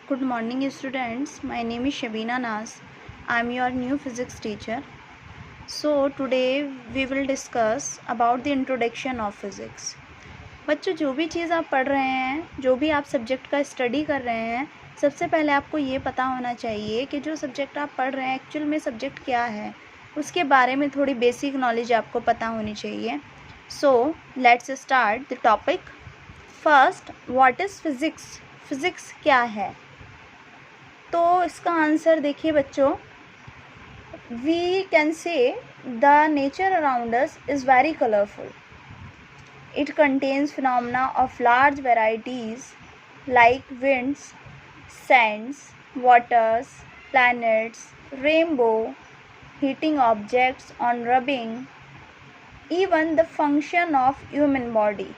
Good morning students, my name is Shabina Nas. I am your new physics teacher. So today we will discuss about the introduction of physics. बच्चों, जो भी चीज़ आप पढ़ रहे हैं, जो भी आप सब्जेक्ट का स्टडी कर रहे हैं, सबसे पहले आपको ये पता होना चाहिए कि जो सब्जेक्ट आप पढ़ रहे हैं एक्चुअल में सब्जेक्ट क्या है, उसके बारे में थोड़ी बेसिक नॉलेज आपको पता होनी चाहिए. So let's start the topic. First, what is physics. Physics क्या है? तो इसका आंसर देखिए बच्चों, we can say the nature around us is very colourful. It contains phenomena of large varieties like winds, sands, waters, planets, rainbow, heating objects on rubbing, even the function of human body.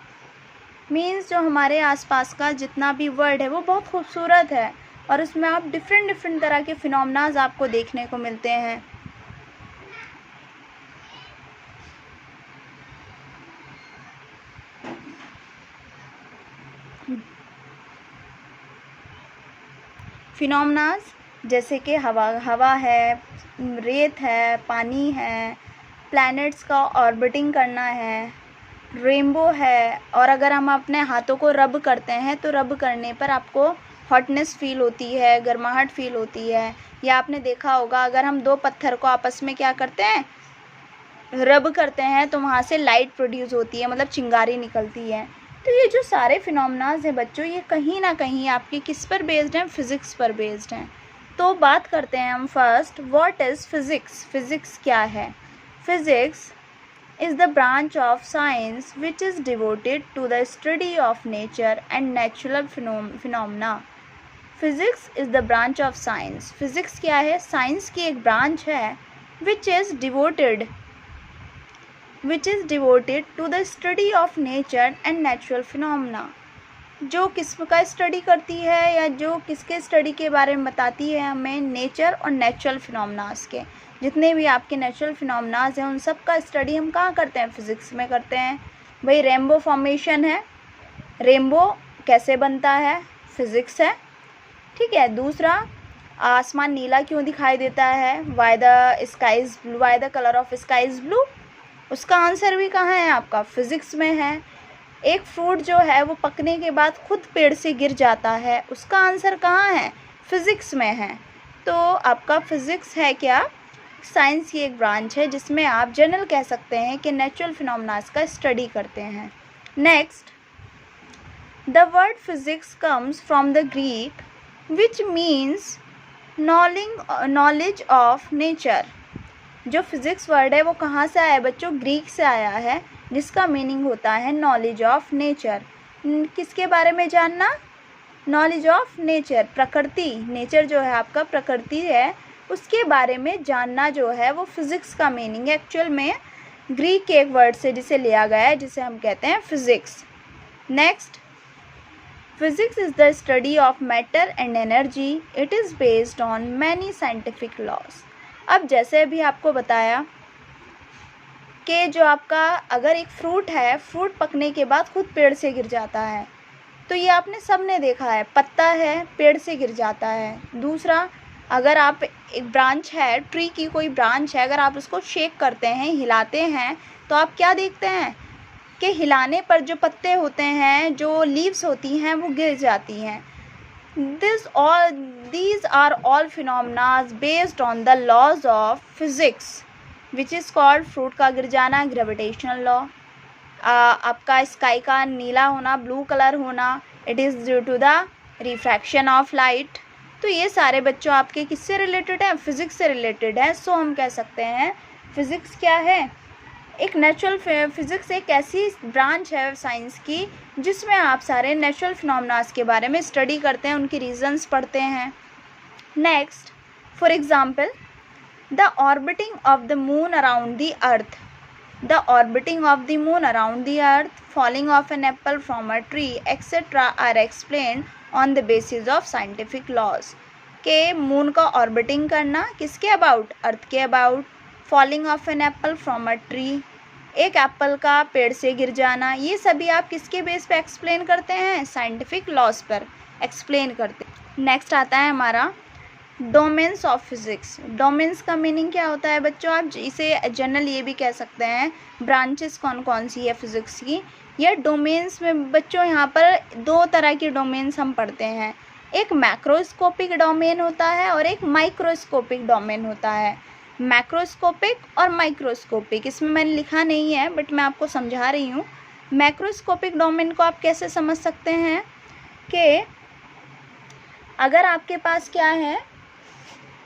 Means जो हमारे आसपास का जितना भी world है वो बहुत खूबसूरत है और उसमें आप डिफरेंट तरह के फिनोमेनाज आपको देखने को मिलते हैं. फिनोमेनाज जैसे कि हवा है, रेत है, पानी है, प्लैनेट्स का ऑर्बिटिंग करना है, रेनबो है. और अगर हम अपने हाथों को रब करते हैं तो रब करने पर आपको हॉटनेस फील होती है, गर्माहट फील होती है. या आपने देखा होगा अगर हम दो पत्थर को आपस में क्या करते हैं, रब करते हैं, तो वहाँ से लाइट प्रोड्यूस होती है, मतलब चिंगारी निकलती है. तो ये जो सारे फिनोमेनाज हैं बच्चों, ये कहीं ना कहीं आपके किस पर बेस्ड हैं? फिज़िक्स पर बेस्ड हैं. तो बात करते हैं हम first, what is physics. Physics क्या है? Physics is the branch of science which is devoted to the study of nature and natural phenomena. Physics is the branch of science. Physics क्या है? साइंस की एक ब्रांच है which is devoted to the study of nature and natural phenomena. जो किस्म का study करती है या जो किसके स्टडी के बारे में बताती है हमें? नेचर और नेचुरल फिनोमेनास के. जितने भी आपके नेचुरल फिनोमेनास हैं उन सब का स्टडी हम कहाँ करते हैं? फिज़िक्स में करते हैं. भाई रेनबो फॉर्मेशन है, रेनबो कैसे बनता है? फिज़िक्स है. ठीक है. दूसरा, आसमान नीला क्यों दिखाई देता है? Why the sky is blue, why the colour of sky is blue. उसका आंसर भी कहाँ है? आपका फिज़िक्स में है. एक फ्रूट जो है वो पकने के बाद खुद पेड़ से गिर जाता है, उसका आंसर कहाँ है? फिज़िक्स में है. तो आपका फिज़िक्स है क्या? साइंस की एक ब्रांच है जिसमें आप जनरल कह सकते हैं कि नेचुरल फिनोमेनास का स्टडी करते हैं. Next, the word physics comes from the Greek which means knowledge of nature. जो फिज़िक्स वर्ड है वो कहाँ से आया है बच्चों? ग्रीक से आया है, जिसका मीनिंग होता है नॉलेज ऑफ नेचर. किसके बारे में जानना? नॉलेज ऑफ नेचर, प्रकृति. नेचर जो है आपका प्रकृति है, उसके बारे में जानना जो है वो फिज़िक्स का मीनिंग है. एक्चुअल में ग्रीक के एक वर्ड से जिसे लिया गया है, जिसे हम कहते हैं physics. Next, physics is the study of matter and energy. It is based on many scientific laws. अब जैसे अभी आपको बताया कि जो आपका अगर एक फ्रूट है, फ्रूट पकने के बाद खुद पेड़ से गिर जाता है, तो ये आपने सबने देखा है. पत्ता है, पेड़ से गिर जाता है. दूसरा, अगर आप एक ब्रांच है, ट्री की कोई ब्रांच है, अगर आप उसको शेक करते हैं, हिलाते हैं, तो आप क्या देखते हैं कि हिलाने पर जो पत्ते होते हैं, जो लीव्स होती हैं, वो गिर जाती हैं. These are all phenomena based on the laws of physics, which is called fruit का गिर जाना, ग्रेविटेशनल लॉ. आपका स्काई का नीला होना, ब्लू कलर होना, it is due to the refraction of light. तो ये सारे बच्चों आपके किससे रिलेटेड हैं? फिज़िक्स से रिलेटेड है. सो हम कह सकते हैं फिज़िक्स क्या है? एक नेचुरल फिज़िक्स एक ऐसी ब्रांच है साइंस की जिसमें आप सारे नेचुरल फिनोमेनास के बारे में स्टडी करते हैं, उनकी रीजंस पढ़ते हैं. Next, for example, the orbiting of the moon around the earth. The orbiting of the moon around the earth, falling of an apple from a tree etcetera are explained on the basis of scientific laws. के moon का orbiting करना किसके about? Earth के about. Falling of an apple from a tree, एक apple का पेड़ से गिर जाना, ये सभी आप किसके बेस पे एक्सप्लेन करते हैं? साइंटिफिक लॉज पर एक्सप्लेन करते हैं. नेक्स्ट आता है हमारा डोमेन्स ऑफ फिज़िक्स। डोमेन्स का मीनिंग क्या होता है बच्चों? आप इसे जनरल ये भी कह सकते हैं ब्रांचेस कौन कौन सी है फिज़िक्स की। या डोमेन्स में बच्चों यहाँ पर दो तरह की डोमेन्स हम पढ़ते हैं, एक मैक्रोस्कोपिक डोमेन होता है और एक माइक्रोस्कोपिक डोमेन होता है। मैक्रोस्कोपिक और माइक्रोस्कोपिक, इसमें मैंने लिखा नहीं है बट मैं आपको समझा रही हूँ। मैक्रोस्कोपिक डोमेन को आप कैसे समझ सकते हैं कि अगर आपके पास क्या है,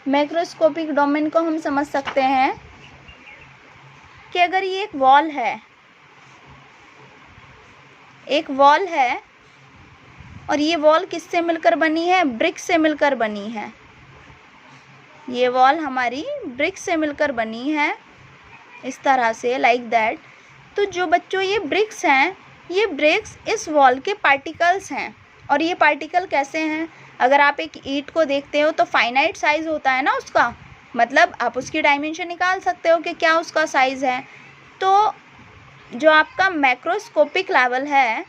मैक्रोस्कोपिक डोमेन को हम समझ सकते हैं कि अगर ये एक वॉल है और ये वॉल किससे मिलकर बनी है? ब्रिक से मिलकर बनी है। ये वॉल हमारी ब्रिक से मिलकर बनी है, इस तरह से, लाइक दैट। तो जो बच्चों ये ब्रिक्स हैं, ये ब्रिक्स इस वॉल के पार्टिकल्स हैं। और ये पार्टिकल कैसे हैं? अगर आप एक ईंट को देखते हो तो फाइनाइट साइज़ होता है ना उसका, मतलब आप उसकी डायमेंशन निकाल सकते हो कि क्या उसका साइज़ है। तो जो आपका मैक्रोस्कोपिक लेवल है,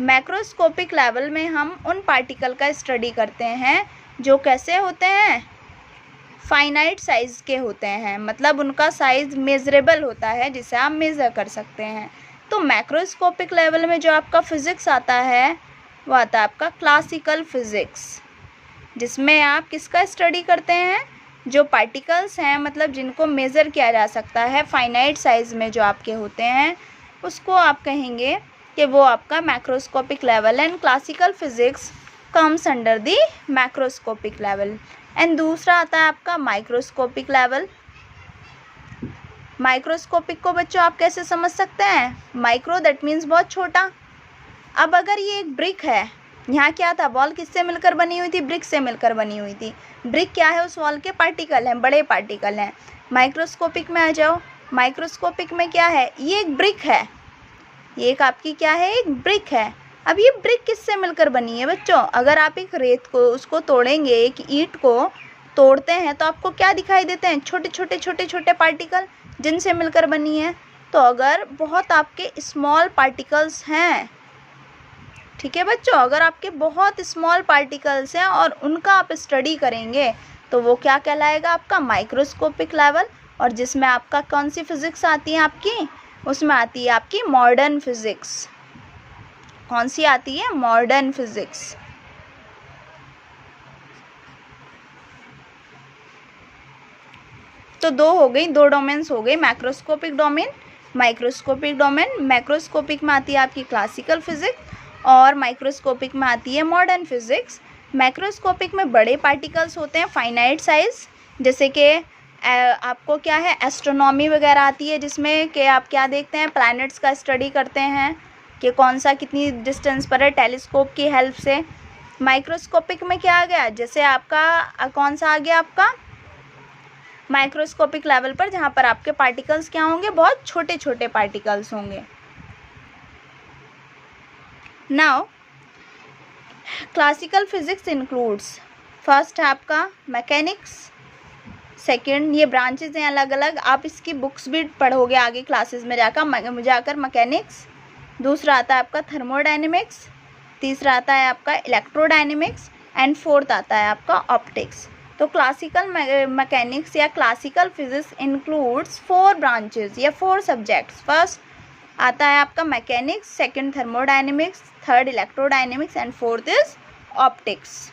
मैक्रोस्कोपिक लेवल में हम उन पार्टिकल का स्टडी करते हैं जो कैसे होते हैं? फाइनाइट साइज़ के होते हैं, मतलब उनका साइज़ मेज़रेबल होता है, जिसे आप मेज़र कर सकते हैं। तो मैक्रोस्कोपिक लेवल में जो आपका फ़िज़िक्स आता है वो आता है आपका क्लासिकल फ़िज़िक्स, जिसमें आप किसका स्टडी करते हैं? जो पार्टिकल्स हैं, मतलब जिनको मेज़र किया जा सकता है फाइनाइट साइज़ में जो आपके होते हैं, उसको आप कहेंगे कि वो आपका मैक्रोस्कोपिक लेवल है। And classical physics comes under the macroscopic level. And दूसरा आता है आपका माइक्रोस्कोपिक लेवल। माइक्रोस्कोपिक को बच्चों आप कैसे समझ सकते हैं? माइक्रो दैट मीन्स बहुत छोटा। अब अगर ये एक ब्रिक है, यहाँ क्या था? वॉल किससे मिलकर बनी हुई थी? ब्रिक से मिलकर बनी हुई थी। ब्रिक क्या है? उस वॉल के पार्टिकल हैं, बड़े पार्टिकल हैं। माइक्रोस्कोपिक में आ जाओ। माइक्रोस्कोपिक में क्या है? ये एक ब्रिक है, ये एक आपकी क्या है? एक ब्रिक है। अब ये ब्रिक किससे मिलकर बनी है बच्चों? अगर आप एक रेत को उसको तोड़ेंगे, एक ईंट को तोड़ते हैं, तो आपको क्या दिखाई देते हैं? छोटे छोटे छोटे छोटे पार्टिकल जिनसे मिलकर बनी है। तो अगर बहुत आपके स्मॉल पार्टिकल्स हैं, ठीक है बच्चों, अगर आपके बहुत स्मॉल पार्टिकल्स हैं और उनका आप स्टडी करेंगे तो वो क्या कहलाएगा? आपका माइक्रोस्कोपिक लेवल। और जिसमें आपका कौन सी फिज़िक्स आती है आपकी? उसमें आती है आपकी मॉडर्न फिज़िक्स। कौन सी आती है? Modern physics. तो दो हो गई, दो डोमेन्स हो गए, macroscopic domain, microscopic domain. Macroscopic में आती है आपकी क्लासिकल फिज़िक्स और माइक्रोस्कोपिक में आती है मॉडर्न फिज़िक्स। मैक्रोस्कोपिक में बड़े पार्टिकल्स होते हैं फाइनाइट साइज़, जैसे कि आपको क्या है? एस्ट्रोनॉमी वगैरह आती है, जिसमें कि आप क्या देखते हैं? प्लैनेट्स का स्टडी करते हैं कि कौन सा कितनी डिस्टेंस पर है टेलीस्कोप की हेल्प से। माइक्रोस्कोपिक में क्या आ गया? जैसे आपका कौन सा आ गया? आपका माइक्रोस्कोपिक लेवल पर, जहाँ पर आपके पार्टिकल्स क्या होंगे? बहुत छोटे छोटे पार्टिकल्स होंगे। Now classical physics includes, first है आपका मैकेनिक्स, सेकंड, ये ब्रांचेज हैं अलग अलग, आप इसकी बुक्स भी पढ़ोगे आगे क्लासेस में जाकर मैकेनिक्स। दूसरा आता है आपका थर्मोडायनेमिक्स, तीसरा आता है आपका इलेक्ट्रोडायनेमिक्स एंड फोर्थ आता है आपका ऑप्टिक्स। तो क्लासिकल मैकेनिक्स या क्लासिकल फिज़िक्स इंक्लूड्स 4 ब्रांचेज या 4 सब्जेक्ट्स। फर्स्ट आता है आपका mechanics, second thermodynamics, third electrodynamics and fourth is optics.